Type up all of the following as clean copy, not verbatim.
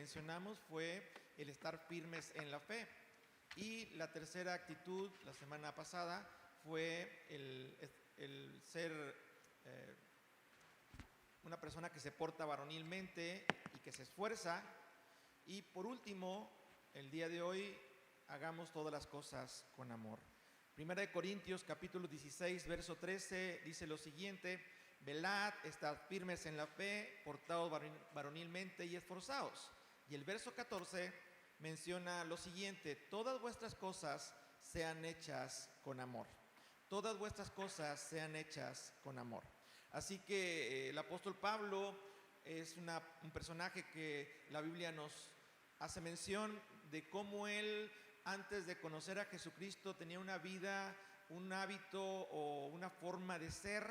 mencionamos fue el estar firmes en la fe. Y la tercera actitud, la semana pasada, fue el ser una persona que se porta varonilmente y que se esfuerza. Y por último, el día de hoy, hagamos todas las cosas con amor. Primera de Corintios, capítulo 16, verso 13, dice lo siguiente: velad, estad firmes en la fe, portaos varonilmente y esforzaos. Y el verso 14 menciona lo siguiente: todas vuestras cosas sean hechas con amor. Todas vuestras cosas sean hechas con amor. Así que el apóstol Pablo es un personaje que la Biblia nos hace mención de cómo él, antes de conocer a Jesucristo, tenía una vida, un hábito o una forma de ser,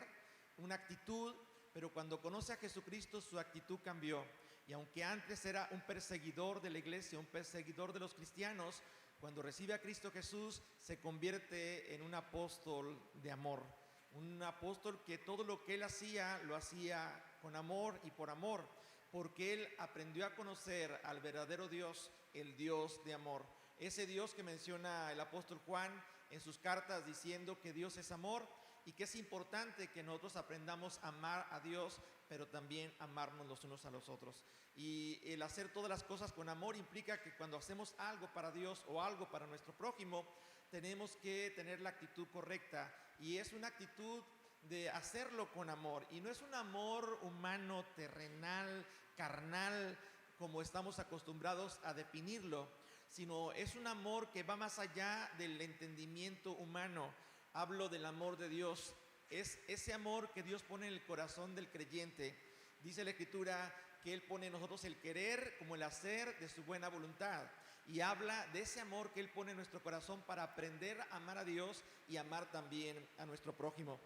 una actitud, pero cuando conoce a Jesucristo su actitud cambió. Y aunque antes era un perseguidor de la iglesia, un perseguidor de los cristianos, cuando recibe a Cristo Jesús se convierte en un apóstol de amor. Un apóstol que todo lo que él hacía, lo hacía con amor y por amor, porque él aprendió a conocer al verdadero Dios, el Dios de amor. Ese Dios que menciona el apóstol Juan en sus cartas, diciendo que Dios es amor y que es importante que nosotros aprendamos a amar a Dios, pero también amarnos los unos a los otros. Y el hacer todas las cosas con amor implica que cuando hacemos algo para Dios o algo para nuestro prójimo, tenemos que tener la actitud correcta, y es una actitud de hacerlo con amor, y no es un amor humano, terrenal, carnal, como estamos acostumbrados a definirlo, sino es un amor que va más allá del entendimiento humano. Hablo del amor de Dios, es ese amor que Dios pone en el corazón del creyente. Dice la Escritura que Él pone en nosotros el querer como el hacer de su buena voluntad, y habla de ese amor que Él pone en nuestro corazón para aprender a amar a Dios y amar también a nuestro prójimo.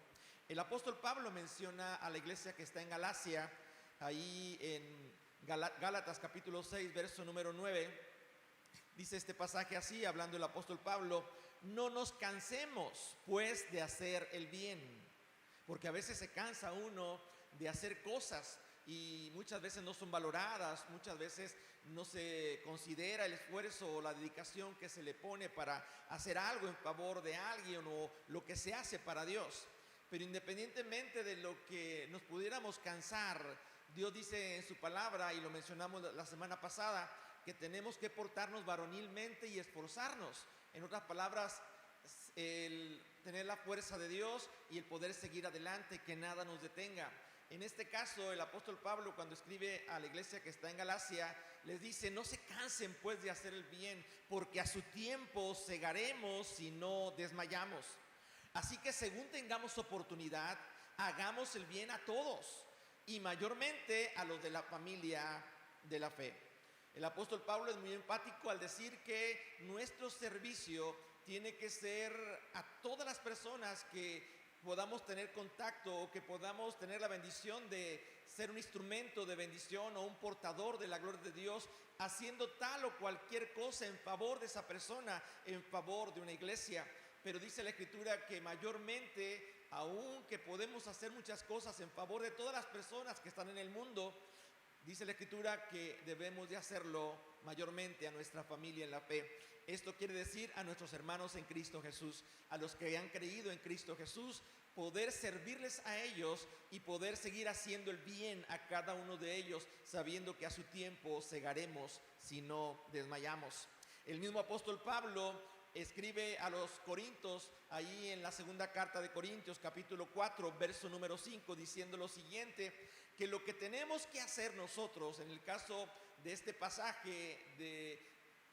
El apóstol Pablo menciona a la iglesia que está en Galacia, ahí en Gálatas capítulo 6, verso número 9, dice este pasaje así, hablando el apóstol Pablo: no nos cansemos pues de hacer el bien, porque a veces se cansa uno de hacer cosas y muchas veces no son valoradas, muchas veces no se considera el esfuerzo o la dedicación que se le pone para hacer algo en favor de alguien o lo que se hace para Dios. Pero independientemente de lo que nos pudiéramos cansar, Dios dice en su palabra, y lo mencionamos la semana pasada, que tenemos que portarnos varonilmente y esforzarnos. En otras palabras, el tener la fuerza de Dios y el poder seguir adelante, que nada nos detenga. En este caso, el apóstol Pablo, cuando escribe a la iglesia que está en Galacia, les dice: no se cansen pues de hacer el bien, porque a su tiempo segaremos si no desmayamos. Así que según tengamos oportunidad, hagamos el bien a todos, y mayormente a los de la familia de la fe. El apóstol Pablo es muy enfático al decir que nuestro servicio tiene que ser a todas las personas que podamos tener contacto o que podamos tener la bendición de ser un instrumento de bendición o un portador de la gloria de Dios, haciendo tal o cualquier cosa en favor de esa persona, en favor de una iglesia. Pero dice la Escritura que mayormente, aunque podemos hacer muchas cosas en favor de todas las personas que están en el mundo, dice la Escritura que debemos de hacerlo mayormente a nuestra familia en la fe. Esto quiere decir a nuestros hermanos en Cristo Jesús, a los que han creído en Cristo Jesús, poder servirles a ellos y poder seguir haciendo el bien a cada uno de ellos, sabiendo que a su tiempo segaremos si no desmayamos. El mismo apóstol Pablo escribe a los Corintios, ahí en la segunda carta de Corintios, capítulo 4, verso número 5, diciendo lo siguiente: que lo que tenemos que hacer nosotros, en el caso de este pasaje de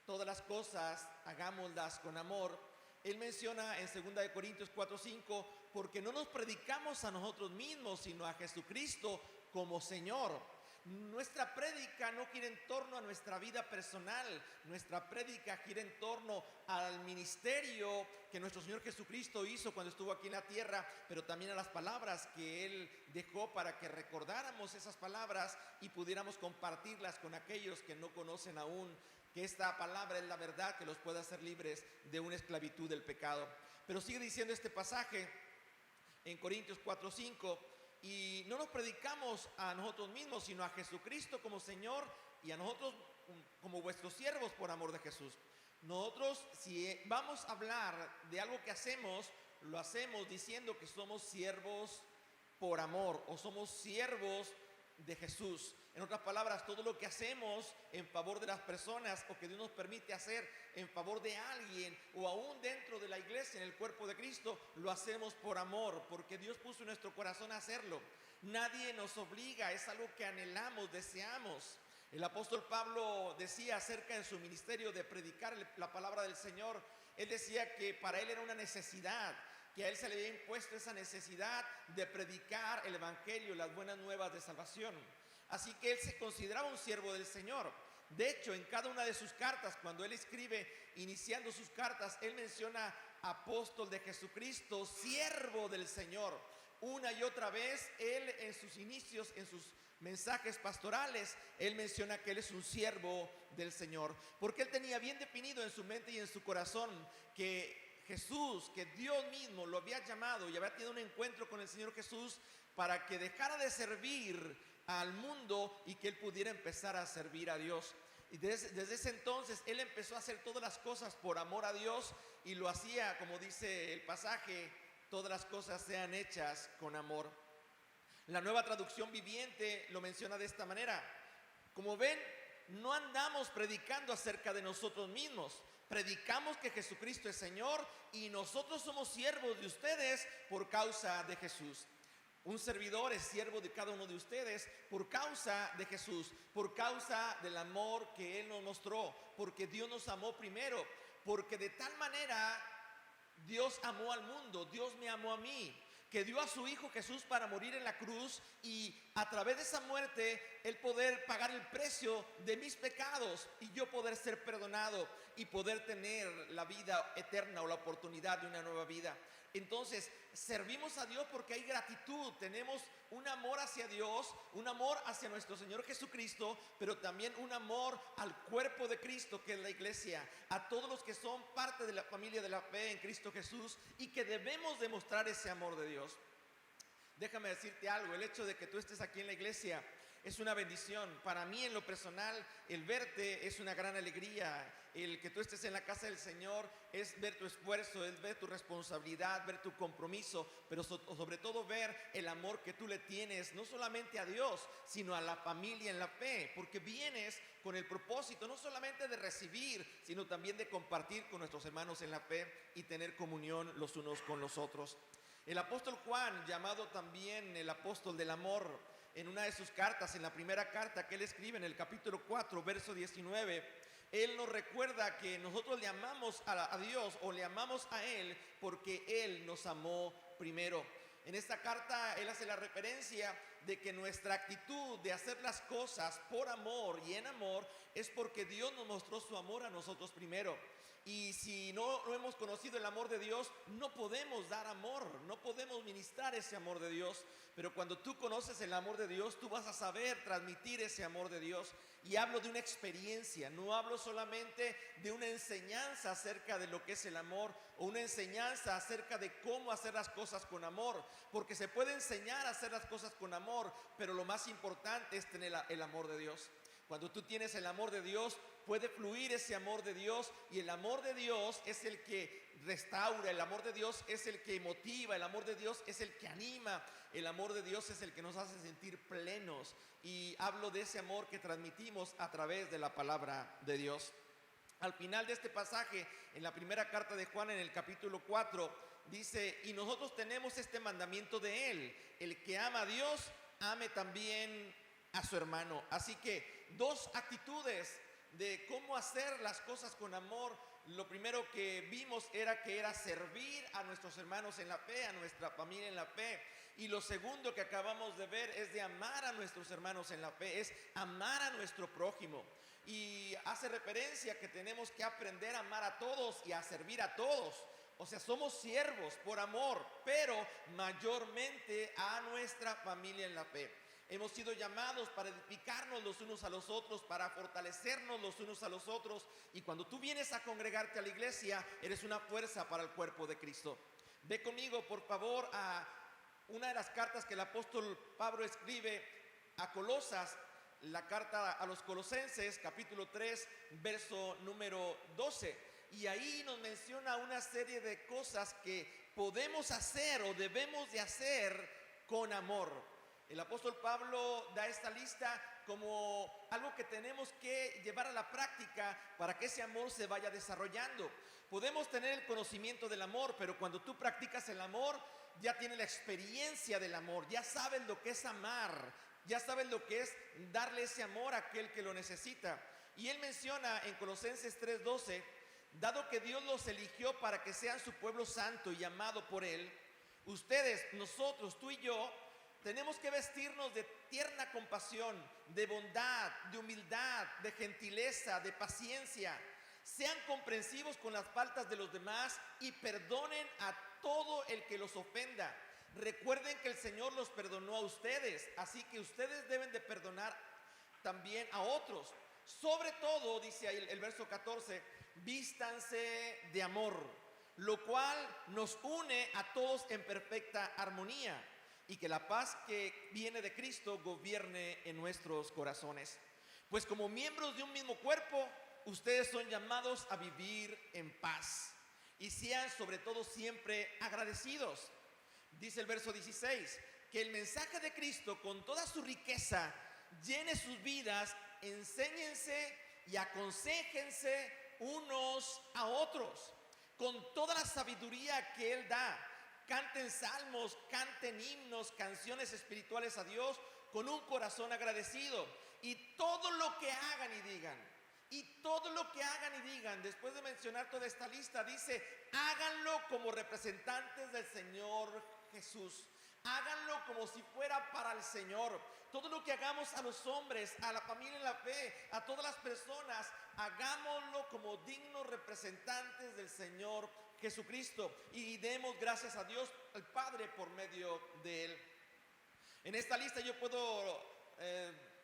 todas las cosas, hagámoslas con amor. Él menciona en 2 Corintios 4:5, porque no nos predicamos a nosotros mismos, sino a Jesucristo como Señor. Nuestra prédica no gira en torno a nuestra vida personal, nuestra prédica gira en torno al ministerio que nuestro Señor Jesucristo hizo cuando estuvo aquí en la tierra, pero también a las palabras que Él dejó para que recordáramos esas palabras y pudiéramos compartirlas con aquellos que no conocen aún que esta palabra es la verdad que los puede hacer libres de una esclavitud del pecado. Pero sigue diciendo este pasaje en Corintios 4:5: y no nos predicamos a nosotros mismos, sino a Jesucristo como Señor, y a nosotros como vuestros siervos por amor de Jesús. Nosotros, si vamos a hablar de algo que hacemos, lo hacemos diciendo que somos siervos por amor o somos siervos de Jesús. En otras palabras, todo lo que hacemos en favor de las personas o que Dios nos permite hacer en favor de alguien o aún dentro de la iglesia, en el cuerpo de Cristo, lo hacemos por amor, porque Dios puso en nuestro corazón hacerlo. Nadie nos obliga, es algo que anhelamos, deseamos. El apóstol Pablo decía acerca de su ministerio de predicar la palabra del Señor. Él decía que para él era una necesidad, que a él se le había impuesto esa necesidad de predicar el evangelio, las buenas nuevas de salvación. Así que él se consideraba un siervo del Señor. De hecho, en cada una de sus cartas, cuando él escribe, iniciando sus cartas, él menciona apóstol de Jesucristo, siervo del Señor. Una y otra vez, él en sus inicios, en sus mensajes pastorales, él menciona que él es un siervo del Señor, porque él tenía bien definido en su mente y en su corazón que Jesús, que Dios mismo lo había llamado y había tenido un encuentro con el Señor Jesús para que dejara de servir al mundo y que él pudiera empezar a servir a Dios. Y desde ese entonces él empezó a hacer todas las cosas por amor a Dios y lo hacía, como dice el pasaje, todas las cosas sean hechas con amor. La Nueva Traducción Viviente lo menciona de esta manera: como ven, no andamos predicando acerca de nosotros mismos, predicamos que Jesucristo es Señor y nosotros somos siervos de ustedes por causa de Jesús. Un servidor es siervo de cada uno de ustedes por causa de Jesús, por causa del amor que Él nos mostró, porque Dios nos amó primero, porque de tal manera Dios amó al mundo, Dios me amó a mí, que dio a su Hijo Jesús para morir en la cruz y a través de esa muerte Él poder pagar el precio de mis pecados y yo poder ser perdonado y poder tener la vida eterna o la oportunidad de una nueva vida. Entonces, servimos a Dios porque hay gratitud, tenemos un amor hacia Dios, un amor hacia nuestro Señor Jesucristo, pero también un amor al cuerpo de Cristo, que es la iglesia, a todos los que son parte de la familia de la fe en Cristo Jesús y que debemos demostrar ese amor de Dios. Déjame decirte algo, el hecho de que tú estés aquí en la iglesia es una bendición. Para mí, en lo personal, el verte es una gran alegría. El que tú estés en la casa del Señor es ver tu esfuerzo, es ver tu responsabilidad, ver tu compromiso, pero sobre todo ver el amor que tú le tienes, no solamente a Dios, sino a la familia en la fe, porque vienes con el propósito no solamente de recibir, sino también de compartir con nuestros hermanos en la fe y tener comunión los unos con los otros. El apóstol Juan, llamado también el apóstol del amor, en una de sus cartas, en la primera carta que él escribe en el capítulo 4, verso 19, él nos recuerda que nosotros le amamos a Dios o le amamos a Él porque Él nos amó primero. En esta carta él hace la referencia de que nuestra actitud de hacer las cosas por amor y en amor es porque Dios nos mostró su amor a nosotros primero. Y si no hemos conocido el amor de Dios, no podemos dar amor, no podemos ministrar ese amor de Dios. Pero cuando tú conoces el amor de Dios, tú vas a saber transmitir ese amor de Dios. Y hablo de una experiencia, no hablo solamente de una enseñanza acerca de lo que es el amor o una enseñanza acerca de cómo hacer las cosas con amor, porque se puede enseñar a hacer las cosas con amor, pero lo más importante es tener el amor de Dios. Cuando tú tienes el amor de Dios, puede fluir ese amor de Dios, y el amor de Dios es el que restaura, el amor de Dios es el que motiva, el amor de Dios es el que anima, el amor de Dios es el que nos hace sentir plenos. Y hablo de ese amor que transmitimos a través de la palabra de Dios. Al final de este pasaje, en la primera carta de Juan, en el capítulo 4, dice: y nosotros tenemos este mandamiento de Él, el que ama a Dios, ame también a su hermano. Así que dos actitudes de cómo hacer las cosas con amor. Lo primero que vimos era que era servir a nuestros hermanos en la fe, a nuestra familia en la fe. Y lo segundo que acabamos de ver es de amar a nuestros hermanos en la fe, es amar a nuestro prójimo. Y hace referencia que tenemos que aprender a amar a todos y a servir a todos. O sea, somos siervos por amor, pero mayormente a nuestra familia en la fe. Hemos sido llamados para edificarnos los unos a los otros, para fortalecernos los unos a los otros. Y cuando tú vienes a congregarte a la iglesia, eres una fuerza para el cuerpo de Cristo. Ve conmigo, por favor, a una de las cartas que el apóstol Pablo escribe a Colosas, la carta a los Colosenses, capítulo 3, verso número 12. Y ahí nos menciona una serie de cosas que podemos hacer o debemos de hacer con amor. El apóstol Pablo da esta lista como algo que tenemos que llevar a la práctica para que ese amor se vaya desarrollando. Podemos tener el conocimiento del amor, pero cuando tú practicas el amor, ya tienes la experiencia del amor, ya sabes lo que es amar, ya sabes lo que es darle ese amor a aquel que lo necesita. Y él menciona en Colosenses 3:12, dado que Dios los eligió para que sean su pueblo santo y amado por él, ustedes, nosotros, tú y yo, tenemos que vestirnos de tierna compasión, de bondad, de humildad, de gentileza, de paciencia. Sean comprensivos con las faltas de los demás y perdonen a todo el que los ofenda. Recuerden que el Señor los perdonó a ustedes, así que ustedes deben de perdonar también a otros. Sobre todo, dice ahí el verso 14, vístanse de amor, lo cual nos une a todos en perfecta armonía, y que la paz que viene de Cristo gobierne en nuestros corazones. Pues como miembros de un mismo cuerpo, ustedes son llamados a vivir en paz y sean sobre todo siempre agradecidos. Dice el verso 16, que el mensaje de Cristo con toda su riqueza llene sus vidas, enséñense y aconséjense unos a otros con toda la sabiduría que Él da. Canten salmos, canten himnos, canciones espirituales a Dios con un corazón agradecido. Y todo lo que hagan y digan, después de mencionar toda esta lista, dice, háganlo como representantes del Señor Jesús. Háganlo como si fuera para el Señor. Todo lo que hagamos a los hombres, a la familia en la fe, a todas las personas, hagámoslo como dignos representantes del Señor Jesucristo, y demos gracias a Dios al Padre por medio de Él. En esta lista yo puedo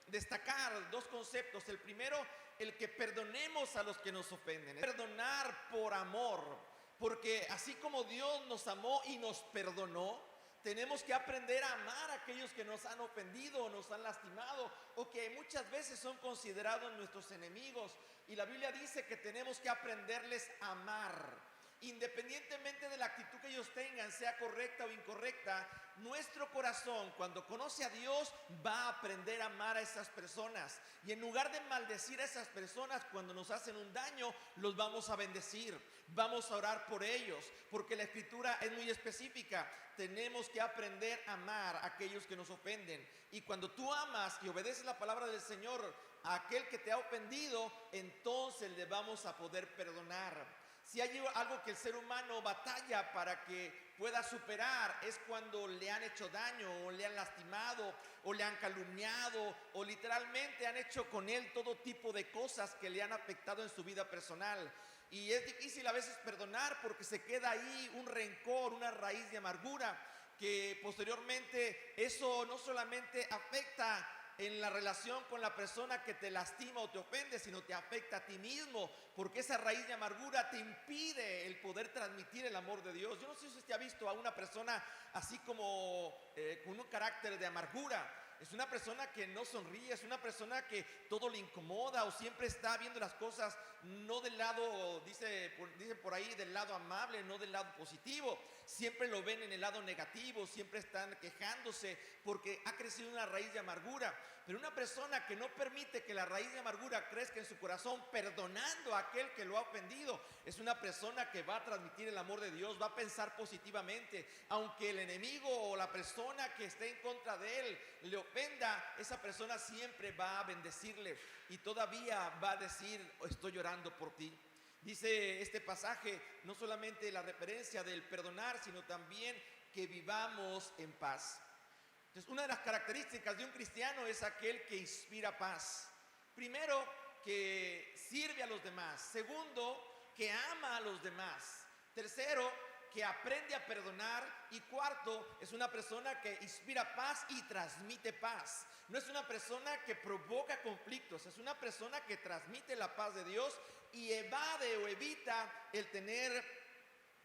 destacar dos conceptos. El primero, el que perdonemos a los que nos ofenden. Perdonar por amor, porque así como Dios nos amó y nos perdonó, tenemos que aprender a amar a aquellos que nos han ofendido o nos han lastimado o que muchas veces son considerados nuestros enemigos. Y la Biblia dice que tenemos que aprenderles a amar. Independientemente de la actitud que ellos tengan, sea correcta o incorrecta, nuestro corazón, cuando conoce a Dios, va a aprender a amar a esas personas. Y en lugar de maldecir a esas personas cuando nos hacen un daño, los vamos a bendecir. Vamos a orar por ellos, porque la Escritura es muy específica. Tenemos que aprender a amar a aquellos que nos ofenden. Y cuando tú amas y obedeces la palabra del Señor a aquel que te ha ofendido, entonces le vamos a poder perdonar. Si hay algo que el ser humano batalla para que pueda superar, es cuando le han hecho daño o le han lastimado o le han calumniado o literalmente han hecho con él todo tipo de cosas que le han afectado en su vida personal. Y es difícil a veces perdonar porque se queda ahí un rencor, una raíz de amargura, que posteriormente eso no solamente afecta en la relación con la persona que te lastima o te ofende, sino te afecta a ti mismo, porque esa raíz de amargura te impide el poder transmitir el amor de Dios. Yo no sé si usted ha visto a una persona así como con un carácter de amargura. Es una persona que no sonríe, es una persona que todo le incomoda o siempre está viendo las cosas no del lado, dice por ahí, del lado amable, no del lado positivo. Siempre lo ven en el lado negativo, siempre están quejándose porque ha crecido una raíz de amargura. Pero una persona que no permite que la raíz de amargura crezca en su corazón, perdonando a aquel que lo ha ofendido, es una persona que va a transmitir el amor de Dios, va a pensar positivamente. Aunque el enemigo o la persona que esté en contra de él le ofenda, esa persona siempre va a bendecirle y todavía va a decir, estoy llorando por ti. Dice este pasaje no solamente la referencia del perdonar, sino también que vivamos en paz. Entonces, una de las características de un cristiano es aquel que inspira paz. Primero, que sirve a los demás. Segundo, que ama a los demás. Tercero, que aprende a perdonar. Y cuarto, es una persona que inspira paz y transmite paz. No es una persona que provoca conflictos, es una persona que transmite la paz de Dios y evade o evita el tener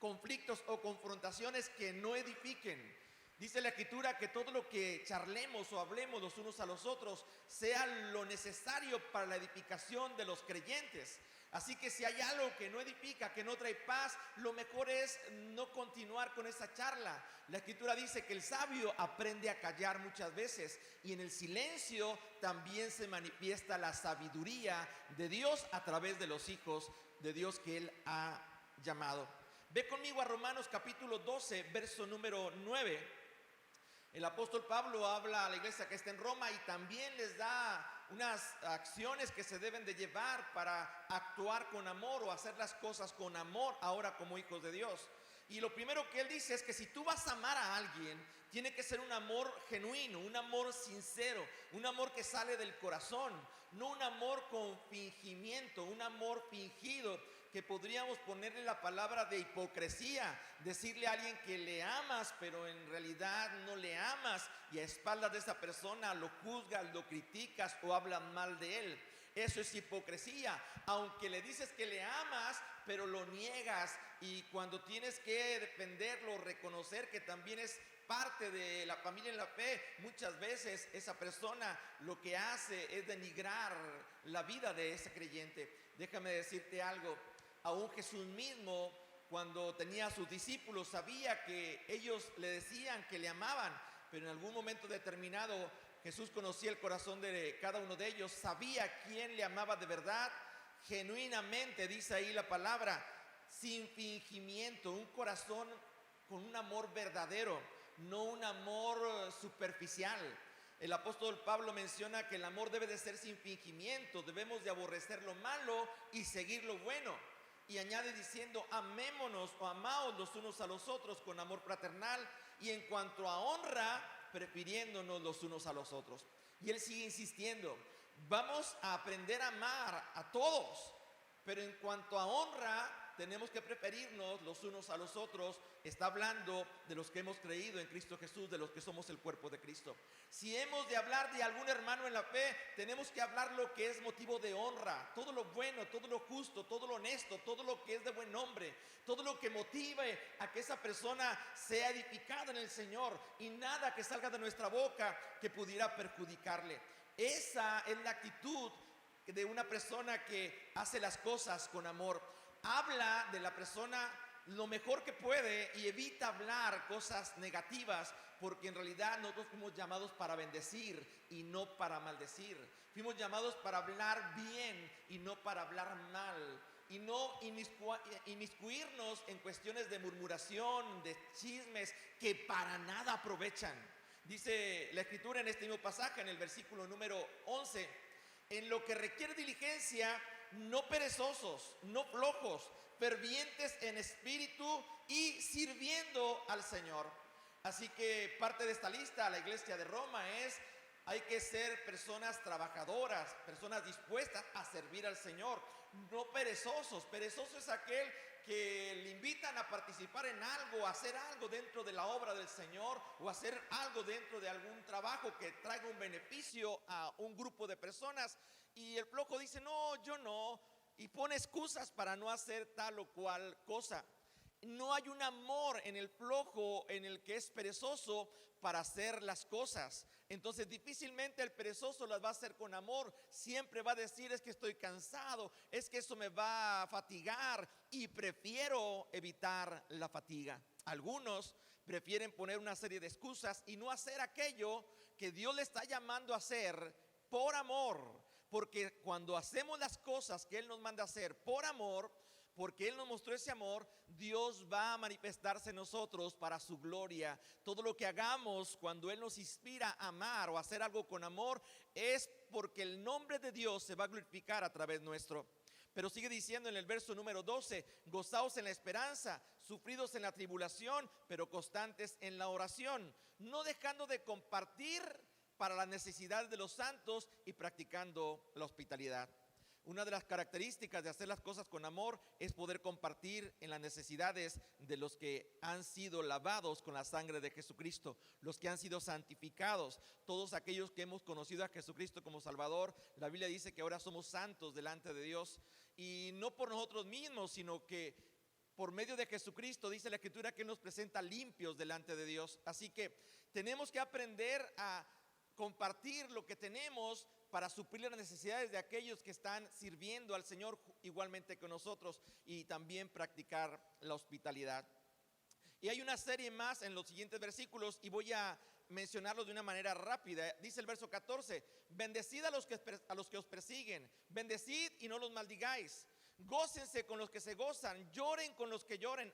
conflictos o confrontaciones que no edifiquen. Dice la Escritura que todo lo que charlemos o hablemos los unos a los otros sea lo necesario para la edificación de los creyentes. Así que si hay algo que no edifica, que no trae paz, lo mejor es no continuar con esa charla. La Escritura dice que el sabio aprende a callar muchas veces, y en el silencio también se manifiesta la sabiduría de Dios a través de los hijos de Dios que Él ha llamado. Ve conmigo a Romanos capítulo 12, verso número 9. El apóstol Pablo habla a la iglesia que está en Roma y también les da unas acciones que se deben de llevar para actuar con amor o hacer las cosas con amor ahora como hijos de Dios. Y lo primero que él dice es que si tú vas a amar a alguien, tiene que ser un amor genuino, un amor sincero, un amor que sale del corazón, no un amor con fingimiento, un amor fingido, que podríamos ponerle la palabra de hipocresía, decirle a alguien que le amas, pero en realidad no le amas, y a espaldas de esa persona lo juzgas, lo criticas o hablas mal de él. Eso es hipocresía. Aunque le dices que le amas, pero lo niegas, y cuando tienes que defenderlo, reconocer que también es parte de la familia en la fe, muchas veces esa persona lo que hace es denigrar la vida de ese creyente. Déjame decirte algo, aún Jesús mismo, cuando tenía a sus discípulos, sabía que ellos le decían que le amaban, pero en algún momento determinado Jesús conocía el corazón de cada uno de ellos, sabía quién le amaba de verdad, genuinamente, dice ahí la palabra, sin fingimiento, un corazón con un amor verdadero, no un amor superficial. El apóstol Pablo menciona que el amor debe de ser sin fingimiento, debemos de aborrecer lo malo y seguir lo bueno. Y añade diciendo, amémonos o amaos los unos a los otros con amor fraternal, y en cuanto a honra, prefiriéndonos los unos a los otros. Y él sigue insistiendo, vamos a aprender a amar a todos, pero en cuanto a honra, tenemos que preferirnos los unos a los otros. Está hablando de los que hemos creído en Cristo Jesús, de los que somos el cuerpo de Cristo. Si hemos de hablar de algún hermano en la fe, tenemos que hablar lo que es motivo de honra, todo lo bueno, todo lo justo, todo lo honesto, todo lo que es de buen nombre, todo lo que motive a que esa persona sea edificada en el Señor, y nada que salga de nuestra boca que pudiera perjudicarle. Esa es la actitud de una persona que hace las cosas con amor. Habla de la persona lo mejor que puede y evita hablar cosas negativas, porque en realidad nosotros fuimos llamados para bendecir y no para maldecir. Fuimos llamados para hablar bien y no para hablar mal, y no inmiscuirnos en cuestiones de murmuración, de chismes que para nada aprovechan. Dice la Escritura en este mismo pasaje, en el versículo número 11, en lo que requiere diligencia, no perezosos, no flojos, fervientes en espíritu y sirviendo al Señor. Así que parte de esta lista, la iglesia de Roma, hay que ser personas trabajadoras, personas dispuestas a servir al Señor, no perezosos. Perezoso es aquel que le invitan a participar en algo, a hacer algo dentro de la obra del Señor, o hacer algo dentro de algún trabajo que traiga un beneficio a un grupo de personas, y el flojo dice, no, yo no, y pone excusas para no hacer tal o cual cosa. No hay un amor en el flojo, en el que es perezoso, para hacer las cosas. Entonces difícilmente el perezoso las va a hacer con amor. Siempre va a decir, es que estoy cansado, es que eso me va a fatigar, y prefiero evitar la fatiga. Algunos prefieren poner una serie de excusas y no hacer aquello que Dios le está llamando a hacer por amor. Porque cuando hacemos las cosas que Él nos manda a hacer por amor, porque Él nos mostró ese amor, Dios va a manifestarse en nosotros para su gloria. Todo lo que hagamos cuando Él nos inspira a amar o a hacer algo con amor, es porque el nombre de Dios se va a glorificar a través nuestro. Pero sigue diciendo en el verso número 12, gozaos en la esperanza, sufridos en la tribulación, pero constantes en la oración, no dejando de compartir para las necesidades de los santos y practicando la hospitalidad. Una de las características de hacer las cosas con amor es poder compartir en las necesidades de los que han sido lavados con la sangre de Jesucristo, los que han sido santificados, todos aquellos que hemos conocido a Jesucristo como Salvador. La Biblia dice que ahora somos santos delante de Dios, y no por nosotros mismos, sino que por medio de Jesucristo, dice la Escritura que Él nos presenta limpios delante de Dios. Así que tenemos que aprender a compartir lo que tenemos para suplir las necesidades de aquellos que están sirviendo al Señor igualmente que nosotros, y también practicar la hospitalidad. Y hay una serie más en los siguientes versículos y voy a mencionarlos de una manera rápida. Dice el verso 14: bendecid a los que os persiguen, bendecid y no los maldigáis, gócense con los que se gozan, lloren con los que lloren.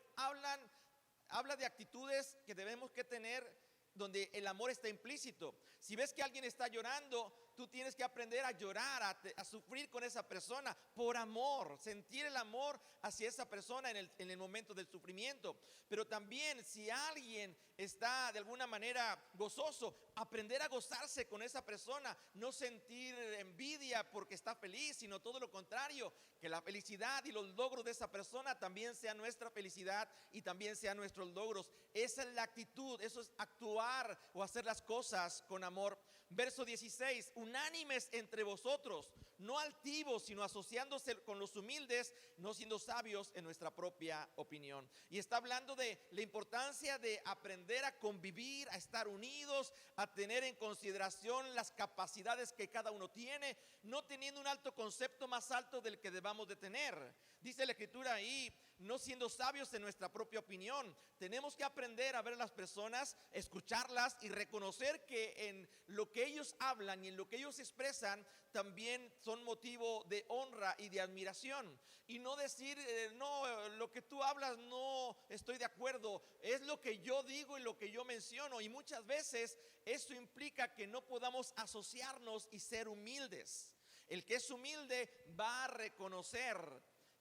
Habla de actitudes que debemos que tener donde el amor está implícito. Si ves que alguien está llorando, tú tienes que aprender a llorar, a sufrir con esa persona por amor, sentir el amor hacia esa persona en el momento del sufrimiento. Pero también si alguien está de alguna manera gozoso, aprender a gozarse con esa persona, no sentir envidia porque está feliz, sino todo lo contrario, que la felicidad y los logros de esa persona también sean nuestra felicidad y también sean nuestros logros. Esa es la actitud, eso es actuar o hacer las cosas con amor. Verso 16: unánimes entre vosotros, no altivos, sino asociándose con los humildes, no siendo sabios en nuestra propia opinión. Y está hablando de la importancia de aprender a convivir, a estar unidos, a tener en consideración las capacidades que cada uno tiene, no teniendo un alto concepto más alto del que debamos de tener. Dice la Escritura ahí, no siendo sabios en nuestra propia opinión. Tenemos que aprender a ver a las personas, escucharlas y reconocer que en lo que ellos hablan y en lo que ellos expresan también son motivo de honra y de admiración. Y no decir, no, lo que tú hablas no estoy de acuerdo, es lo que yo digo y lo que yo menciono. Y muchas veces eso implica que no podamos asociarnos y ser humildes. El que es humilde va a reconocer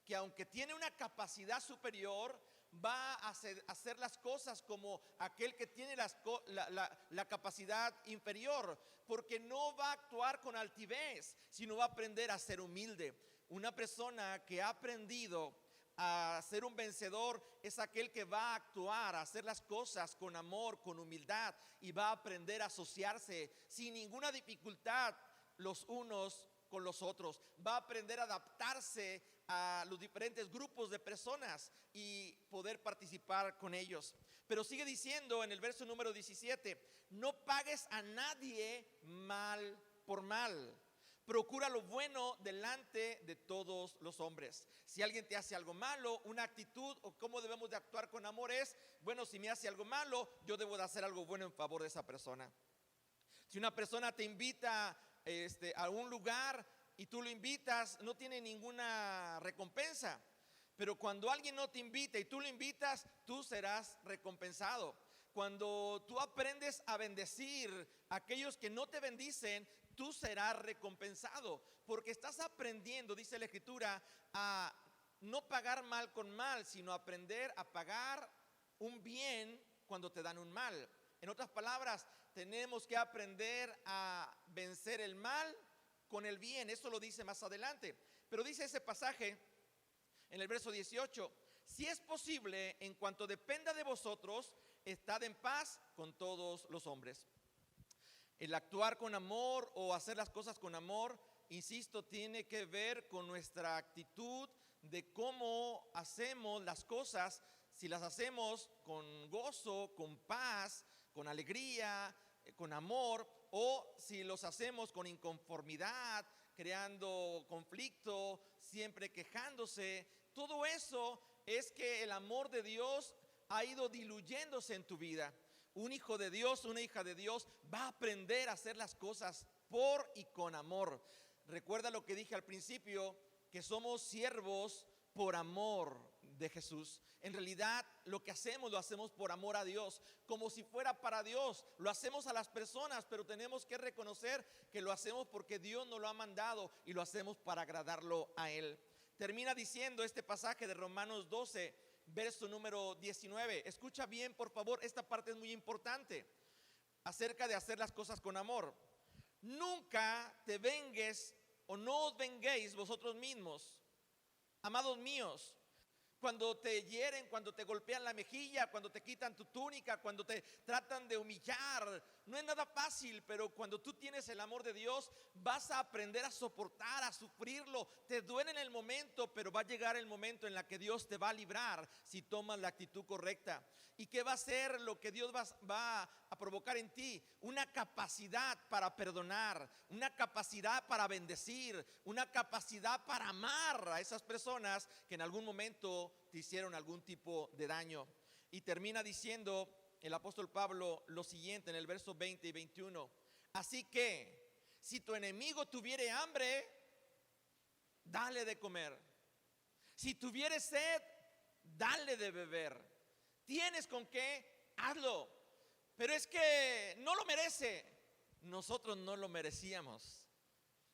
que aunque tiene una capacidad superior, va a hacer las cosas como aquel que tiene la capacidad inferior, porque no va a actuar con altivez, sino va a aprender a ser humilde. Una persona que ha aprendido a ser un vencedor es aquel que va a actuar, a hacer las cosas con amor, con humildad, y va a aprender a asociarse sin ninguna dificultad los unos con los otros. Va a aprender a adaptarse a los diferentes grupos de personas y poder participar con ellos. Pero sigue diciendo en el verso número 17: no pagues a nadie mal por mal. Procura lo bueno delante de todos los hombres. Si alguien te hace algo malo, una actitud o cómo debemos de actuar con amor es, bueno, si me hace algo malo, yo debo de hacer algo bueno en favor de esa persona. Si una persona te invita a un lugar y tú lo invitas, no tiene ninguna recompensa. Pero cuando alguien no te invita y tú lo invitas, tú serás recompensado. Cuando tú aprendes a bendecir a aquellos que no te bendicen, tú serás recompensado, porque estás aprendiendo, dice la Escritura, a no pagar mal con mal, sino aprender a pagar un bien cuando te dan un mal. En otras palabras, tenemos que aprender a vencer el mal con el bien. Eso lo dice más adelante. Pero dice ese pasaje en el verso 18: si es posible, en cuanto dependa de vosotros, estad en paz con todos los hombres. El actuar con amor o hacer las cosas con amor, insisto, tiene que ver con nuestra actitud de cómo hacemos las cosas. Si las hacemos con gozo, con paz, con alegría, con amor, o si los hacemos con inconformidad, creando conflicto, siempre quejándose. Todo eso es que el amor de Dios ha ido diluyéndose en tu vida. Un hijo de Dios, una hija de Dios va a aprender a hacer las cosas por y con amor. Recuerda lo que dije al principio, que somos siervos por amor de Jesús. En realidad lo que hacemos lo hacemos por amor a Dios, como si fuera para Dios. Lo hacemos a las personas, pero tenemos que reconocer que lo hacemos porque Dios nos lo ha mandado y lo hacemos para agradarlo a Él. Termina diciendo este pasaje de Romanos 12, verso número 19. Escucha bien, por favor, esta parte es muy importante acerca de hacer las cosas con amor. Nunca te vengues o no os venguéis vosotros mismos, amados míos, cuando te hieren, cuando te golpean la mejilla, cuando te quitan tu túnica, cuando te tratan de humillar. No es nada fácil, pero cuando tú tienes el amor de Dios, vas a aprender a soportar, a sufrirlo. Te duele en el momento, pero va a llegar el momento en la que Dios te va a librar si tomas la actitud correcta. ¿Y qué va a ser lo que Dios va a provocar en ti? Una capacidad para perdonar, una capacidad para bendecir, una capacidad para amar a esas personas que en algún momento te hicieron algún tipo de daño. Y termina diciendo el apóstol Pablo lo siguiente en el verso 20 y 21. Así que si tu enemigo tuviere hambre, dale de comer. Si tuviere sed, dale de beber. ¿Tienes con qué? Hazlo. Pero es que no lo merece. Nosotros no lo merecíamos.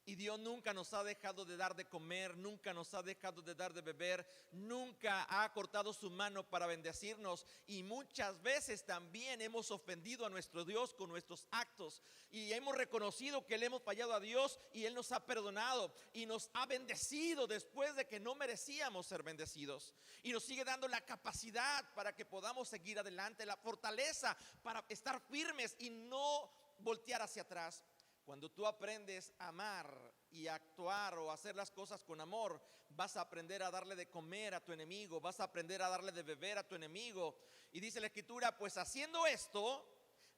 Y Dios nunca nos ha dejado de dar de comer, nunca nos ha dejado de dar de beber, nunca ha cortado su mano para bendecirnos. Y muchas veces también hemos ofendido a nuestro Dios con nuestros actos. Y hemos reconocido que le hemos fallado a Dios y Él nos ha perdonado y nos ha bendecido después de que no merecíamos ser bendecidos. Y nos sigue dando la capacidad para que podamos seguir adelante, la fortaleza para estar firmes y no voltear hacia atrás. Cuando tú aprendes a amar y a actuar o a hacer las cosas con amor, vas a aprender a darle de comer a tu enemigo, vas a aprender a darle de beber a tu enemigo. Y dice la Escritura, pues haciendo esto,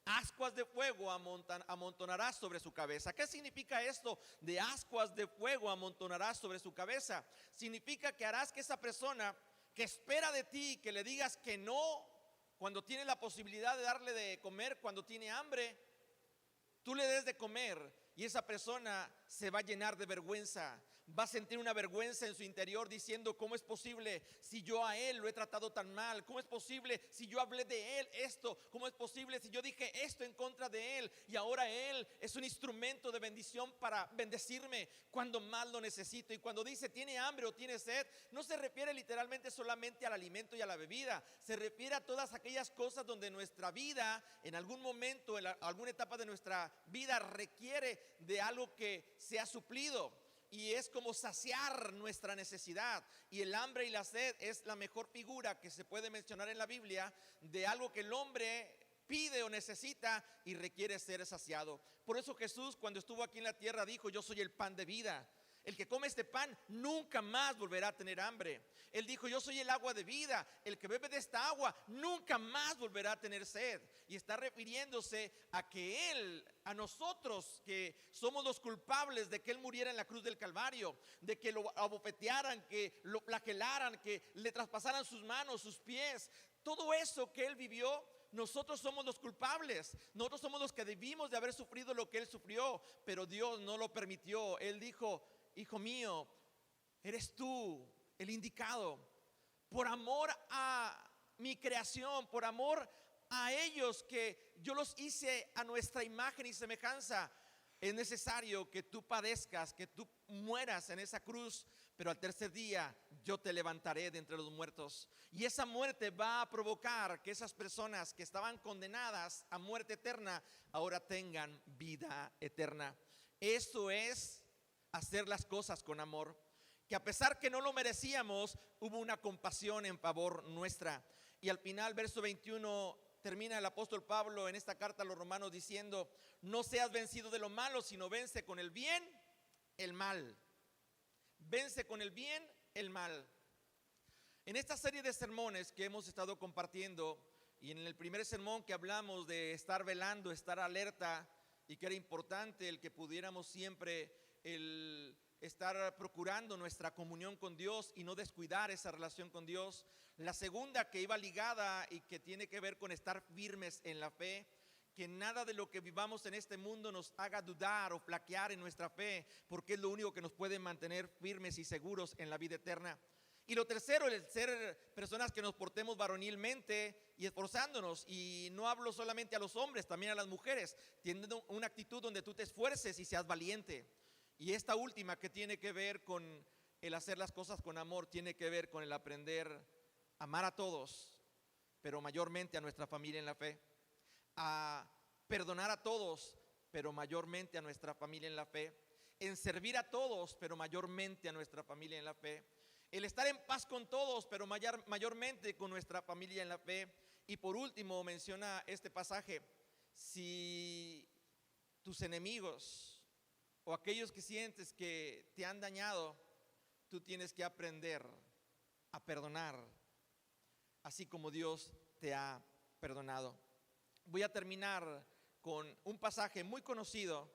ascuas de fuego amontonarás sobre su cabeza. ¿Qué significa esto de ascuas de fuego amontonarás sobre su cabeza? Significa que harás que esa persona que espera de ti, que le digas que no, cuando tiene la posibilidad de darle de comer, cuando tiene hambre, tú le des de comer y esa persona se va a llenar de vergüenza. Va a sentir una vergüenza en su interior diciendo: ¿cómo es posible si yo a él lo he tratado tan mal? ¿Cómo es posible si yo hablé de él esto? ¿Cómo es posible si yo dije esto en contra de él? Y ahora él es un instrumento de bendición para bendecirme cuando más lo necesito. Y cuando dice tiene hambre o tiene sed, no se refiere literalmente solamente al alimento y a la bebida. Se refiere a todas aquellas cosas donde nuestra vida, en algún momento, en alguna etapa de nuestra vida, requiere de algo que sea suplido. Y es como saciar nuestra necesidad. Y el hambre y la sed es la mejor figura que se puede mencionar en la Biblia de algo que el hombre pide o necesita y requiere ser saciado. Por eso Jesús, cuando estuvo aquí en la tierra, dijo: yo soy el pan de vida. El que come este pan nunca más volverá a tener hambre. Él dijo: yo soy el agua de vida. El que bebe de esta agua nunca más volverá a tener sed. Y está refiriéndose a que Él, a nosotros que somos los culpables de que Él muriera en la cruz del Calvario, de que lo abofetearan, que lo flagelaran, que le traspasaran sus manos, sus pies, todo eso que Él vivió. Nosotros somos los culpables, nosotros somos los que debimos de haber sufrido lo que Él sufrió, pero Dios no lo permitió. Él dijo: hijo mío, eres tú el indicado. Por amor a mi creación, por amor a ellos que yo los hice a nuestra imagen y semejanza, es necesario que tú padezcas, que tú mueras en esa cruz, pero al tercer día yo te levantaré de entre los muertos. Y esa muerte va a provocar que esas personas que estaban condenadas a muerte eterna ahora tengan vida eterna. Eso es hacer las cosas con amor, que a pesar que no lo merecíamos, hubo una compasión en favor nuestra. Y al final, verso 21, termina el apóstol Pablo en esta carta a los romanos diciendo: no seas vencido de lo malo, sino vence con el bien el mal. Vence con el bien el mal. En esta serie de sermones que hemos estado compartiendo, y en el primer sermón que hablamos de estar velando, estar alerta, y que era importante el que pudiéramos siempre el estar procurando nuestra comunión con Dios y no descuidar esa relación con Dios. La segunda, que iba ligada y que tiene que ver con estar firmes en la fe, que nada de lo que vivamos en este mundo nos haga dudar o flaquear en nuestra fe, porque es lo único que nos puede mantener firmes y seguros en la vida eterna. Y lo tercero, el ser personas que nos portemos varonilmente y esforzándonos. Y no hablo solamente a los hombres, también a las mujeres, teniendo una actitud donde tú te esfuerces y seas valiente. Y esta última, que tiene que ver con el hacer las cosas con amor, tiene que ver con el aprender a amar a todos, pero mayormente a nuestra familia en la fe, a perdonar a todos, pero mayormente a nuestra familia en la fe, en servir a todos, pero mayormente a nuestra familia en la fe, el estar en paz con todos, pero mayormente con nuestra familia en la fe. Y por último menciona este pasaje: si tus enemigos o aquellos que sientes que te han dañado, tú tienes que aprender a perdonar, así como Dios te ha perdonado. Voy a terminar con un pasaje muy conocido,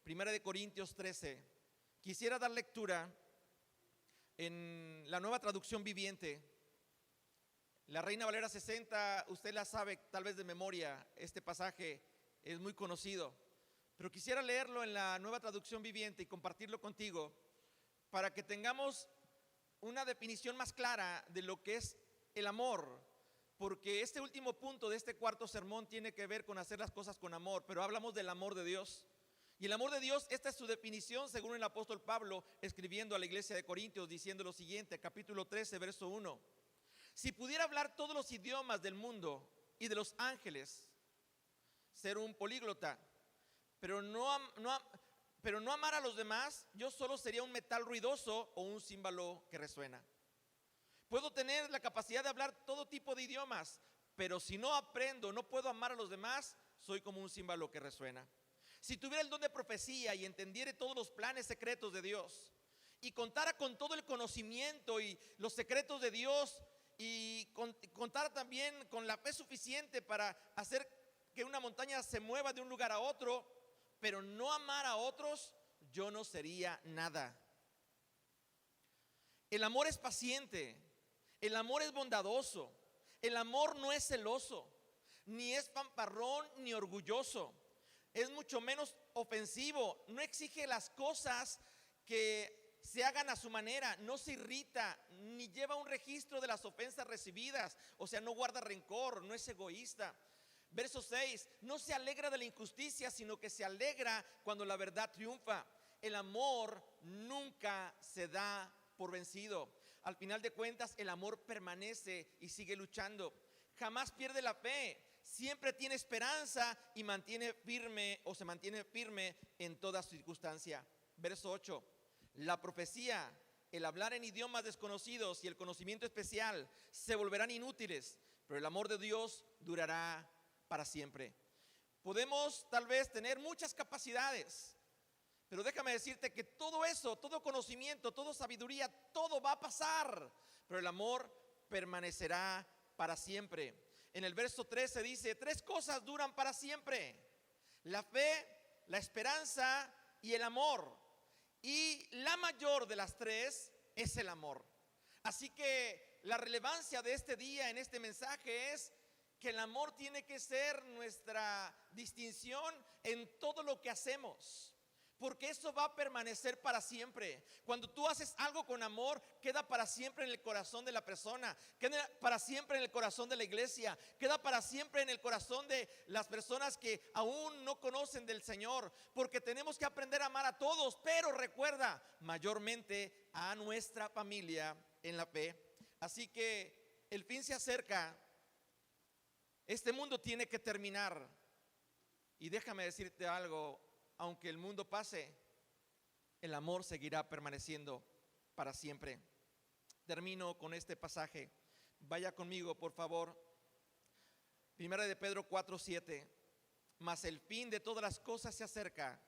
1 Corintios 13. Quisiera dar lectura en la Nueva Traducción Viviente. La Reina Valera 60, usted la sabe tal vez de memoria, este pasaje es muy conocido, pero quisiera leerlo en la Nueva Traducción Viviente y compartirlo contigo para que tengamos una definición más clara de lo que es el amor, porque este último punto de este cuarto sermón tiene que ver con hacer las cosas con amor, pero hablamos del amor de Dios. Y el amor de Dios, esta es su definición según el apóstol Pablo, escribiendo a la iglesia de Corintios, diciendo lo siguiente, capítulo 13, verso 1. Si pudiera hablar todos los idiomas del mundo y de los ángeles, ser un políglota, pero no amar a los demás, yo solo sería un metal ruidoso o un címbalo que resuena. Puedo tener la capacidad de hablar todo tipo de idiomas, pero si no aprendo, no puedo amar a los demás, soy como un címbalo que resuena. Si tuviera el don de profecía y entendiere todos los planes secretos de Dios y contara con todo el conocimiento y los secretos de Dios y contara también con la fe suficiente para hacer que una montaña se mueva de un lugar a otro, pero no amar a otros, yo no sería nada. El amor es paciente, el amor es bondadoso, el amor no es celoso, ni es fanfarrón ni orgulloso. Es mucho menos ofensivo, no exige las cosas que se hagan a su manera, no se irrita, ni lleva un registro de las ofensas recibidas, o sea, no guarda rencor, no es egoísta. Verso 6, no se alegra de la injusticia, sino que se alegra cuando la verdad triunfa. El amor nunca se da por vencido. Al final de cuentas, el amor permanece y sigue luchando. Jamás pierde la fe. Siempre tiene esperanza y se mantiene firme en toda circunstancia. Verso 8. La profecía, el hablar en idiomas desconocidos y el conocimiento especial se volverán inútiles, pero el amor de Dios durará para siempre. Podemos tal vez tener muchas capacidades, pero déjame decirte que todo eso, todo conocimiento, toda sabiduría, todo va a pasar, pero el amor permanecerá para siempre. En el verso 13 dice, 3 cosas duran para siempre: la fe, la esperanza y el amor. Y la mayor de las 3 es el amor. Así que la relevancia de este día en este mensaje es que el amor tiene que ser nuestra distinción en todo lo que hacemos, porque eso va a permanecer para siempre. Cuando tú haces algo con amor, queda para siempre en el corazón de la persona, queda para siempre en el corazón de la iglesia, queda para siempre en el corazón de las personas que aún no conocen del Señor, porque tenemos que aprender a amar a todos, pero recuerda, mayormente a nuestra familia en la fe. Así que el fin se acerca. Este mundo tiene que terminar. Y déjame decirte algo, aunque el mundo pase, el amor seguirá permaneciendo para siempre. Termino con este pasaje. Vaya conmigo, por favor. Primera de Pedro 4:7. Mas el fin de todas las cosas se acerca.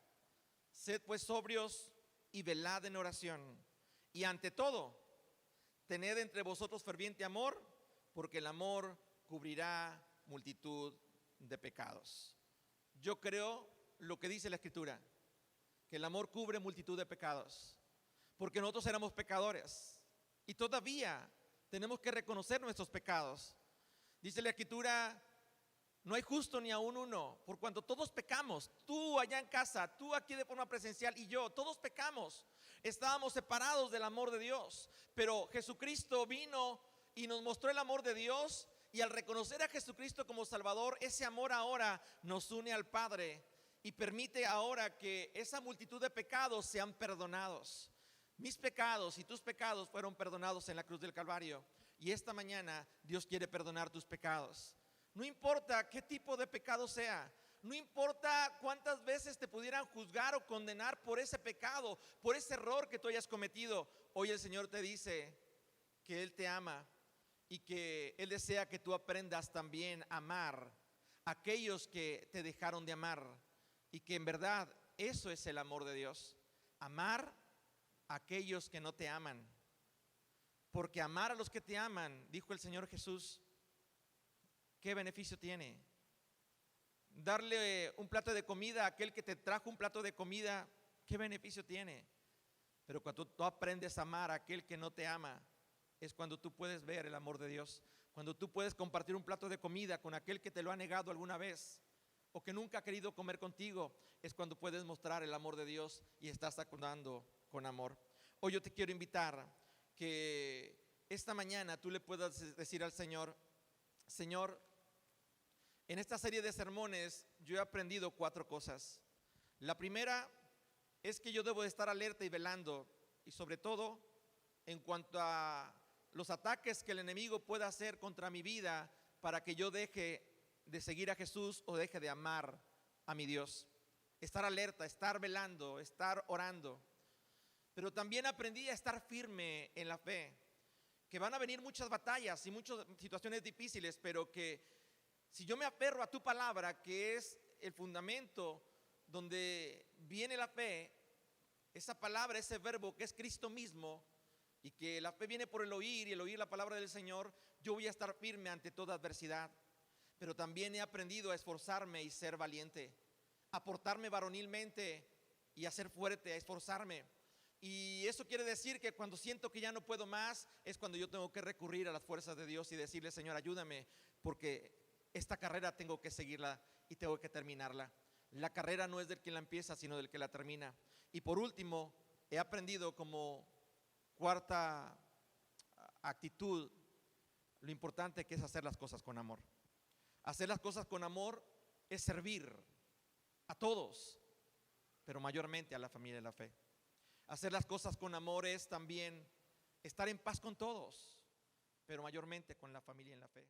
Sed pues sobrios y velad en oración. Y ante todo, tened entre vosotros ferviente amor, porque el amor cubrirá multitud de pecados. Yo creo lo que dice la Escritura, que el amor cubre multitud de pecados, porque nosotros éramos pecadores y todavía tenemos que reconocer nuestros pecados. Dice la Escritura, no hay justo ni aún uno, por cuanto todos pecamos. Tú allá en casa, tú aquí de forma presencial y yo, todos pecamos. Estábamos separados del amor de Dios, pero Jesucristo vino y nos mostró el amor de Dios. Y al reconocer a Jesucristo como Salvador, ese amor ahora nos une al Padre y permite ahora que esa multitud de pecados sean perdonados. Mis pecados y tus pecados fueron perdonados en la cruz del Calvario. Y esta mañana Dios quiere perdonar tus pecados. No importa qué tipo de pecado sea, no importa cuántas veces te pudieran juzgar o condenar por ese pecado, por ese error que tú hayas cometido. Hoy el Señor te dice, que Él te ama y que Él desea que tú aprendas también a amar a aquellos que te dejaron de amar, y que en verdad eso es el amor de Dios, amar a aquellos que no te aman. Porque amar a los que te aman, dijo el Señor Jesús, ¿qué beneficio tiene? Darle un plato de comida a aquel que te trajo un plato de comida, ¿qué beneficio tiene? Pero cuando tú aprendes a amar a aquel que no te ama, es cuando tú puedes ver el amor de Dios. Cuando tú puedes compartir un plato de comida con aquel que te lo ha negado alguna vez o que nunca ha querido comer contigo, es cuando puedes mostrar el amor de Dios y estás actuando con amor. Hoy yo te quiero invitar que esta mañana tú le puedas decir al Señor: Señor, en esta serie de sermones yo he aprendido 4 cosas. La primera es que yo debo de estar alerta y velando, y sobre todo en cuanto a los ataques que el enemigo pueda hacer contra mi vida para que yo deje de seguir a Jesús o deje de amar a mi Dios. Estar alerta, estar velando, estar orando. Pero también aprendí a estar firme en la fe, que van a venir muchas batallas y muchas situaciones difíciles, pero que si yo me aferro a tu palabra, que es el fundamento donde viene la fe, esa palabra, ese verbo que es Cristo mismo, y que la fe viene por el oír y el oír la palabra del Señor, yo voy a estar firme ante toda adversidad. Pero también he aprendido a esforzarme y ser valiente, a portarme varonilmente y a ser fuerte, a esforzarme. Y eso quiere decir que cuando siento que ya no puedo más, es cuando yo tengo que recurrir a las fuerzas de Dios y decirle: Señor, ayúdame, porque esta carrera tengo que seguirla y tengo que terminarla. La carrera no es del que la empieza, sino del que la termina. Y por último, he aprendido como 4ª actitud lo importante que es hacer las cosas con amor. Hacer las cosas con amor es servir a todos, pero mayormente a la familia de la fe. Hacer las cosas con amor es también estar en paz con todos, pero mayormente con la familia en la fe.